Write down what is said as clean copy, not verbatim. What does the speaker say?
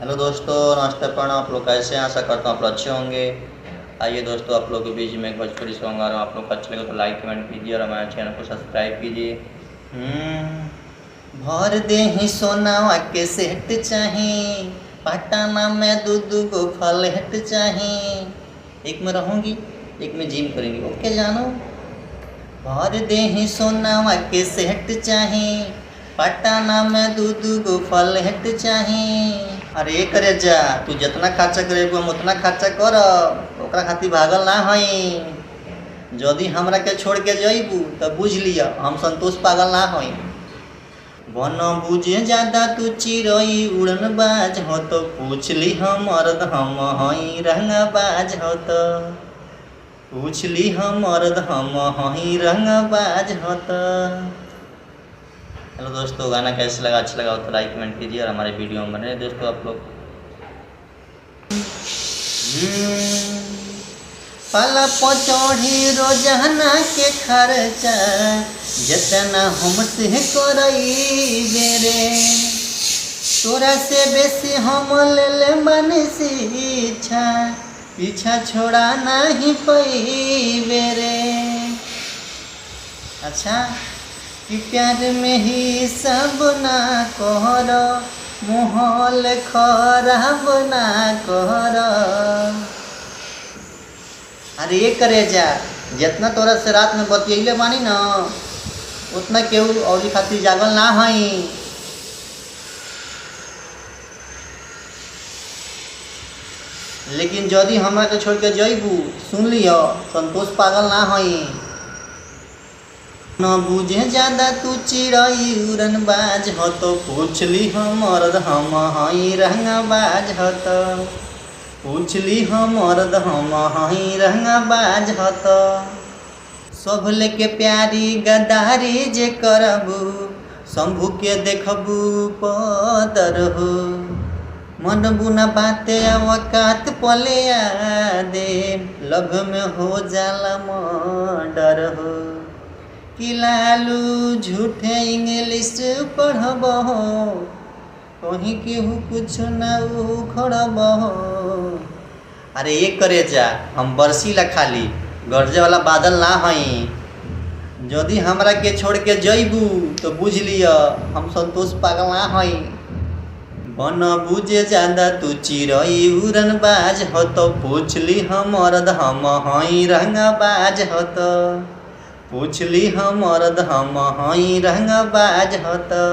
Hello दोस्तों, नमस्ते प्रणाम। आप लोग कैसे हैं? आशा करता हूँ आप लोग अच्छे होंगे। आइए दोस्तों, आप लोग के बीच में एक भोजपुरी सॉन्ग आ रहा हूँ। आप लोग को अच्छा लगे तो लाइक कमेंट कीजिए और हमारे चैनल को सब्सक्राइब कीजिए। भर दे ही सोनावा के सेट चाही, पटाना में दूध को फ्लैट चाही। एक में रहूँगी, एक में जिम करेंगे, ओके जानो। भर दे ही सोनावा के सेट चाही, पटाना में दूध को फ्लैट चाही। अरे करे जा, तू जितना खर्चा करे हम उतना खर्चा कर, ओकरा खातिर भागल ना हई। यदि हमरा के छोड़ के जइबू तो बुझ लिया हम संतोष पागल ना हई। बन बुझे ज्यादा तू चिरई उड़न बाज हो तो पूछ ली हम मर्द हम हई रंगा बाज हो तो पूछ ली हम मर्द हम हई रंगा बाज हो तो। हेलो दोस्तों, गाना कैसे लगा? अच्छा लगा तो लाइक कमेंट कीजिए और हमारे वीडियो में बने दोस्तों आप लोग। पाला पचौड़ी रोजाना के खर्चा जितना हमसे करई बेरे, तोरा से बेसी हम ले ले मन से इच्छा, पीछा छोड़ा नहीं पई बेरे। अच्छा कि प्यार में ही सब ना कर, मोहल खराब ना कर। अरे ये करे जा, जितना तोरा से रात में बतियले बानी न उतना केहू और खातिर जागल ना हई। लेकिन यदि हमरा के छोड़ के जइबू, सुन लियो संतोष पागल ना हई। न बुझे ज्यादा तू चिड़ई उड़न बाज हो तो पूछ ली हम मर्द हम हई रंगा बाज हो तो पूछ ली हम मर्द हम हई रंगा बाज हो तो। सब लेके प्यारी गदारी जे करबू, शंभू के देखबू पदर हो। मन बुना बाते अवकात पले दे, लभ में हो जाला मर्डर हो। कि लालू झूठे इंग्लिश पढ़ब हो, कहीं केहू कुछ न उखड़ब हो। अरे ये करे जा, हम बरसी ला खाली गर्जे वाला बादल ना हई। यदि हमरा के छोड़ के जइबू तो बुझ लिया हम संतोष पागल ना हई। बन बुझे ज्यादा तू चिरई उड़न बाज हो तो पूछ ली हम मर्द हम हई रंगा बाज हो तो पूछ ली हम मर्द हम हई रंगा बाज हो तो।